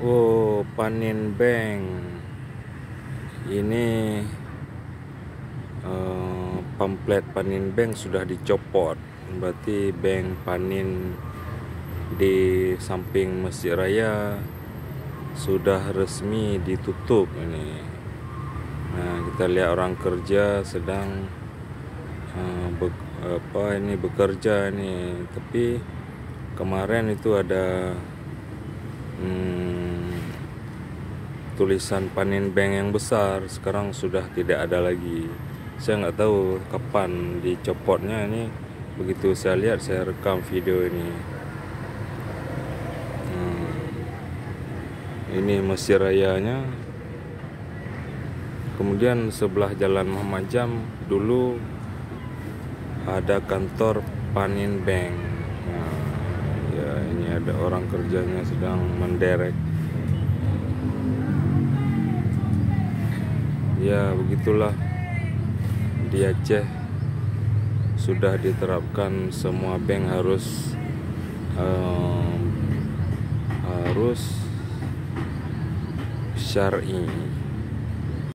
Oh, Panin Bank ini pamflet Panin Bank sudah dicopot. Berarti Bank Panin di samping Masjid Raya sudah resmi ditutup ini. Nah, kita lihat orang kerja sedang bekerja ini. Tapi kemarin itu ada tulisan Panin Bank yang besar, sekarang sudah tidak ada lagi. Saya nggak tahu kapan dicopotnya ini. Begitu saya lihat, saya rekam video ini. Ini Masjid Rayanya. Kemudian sebelah Jalan Muhammad Jam dulu ada kantor Panin Bank. Nah, ya ini ada orang kerjanya sedang menderek. Ya begitulah, di Aceh sudah diterapkan semua bank harus syar'i.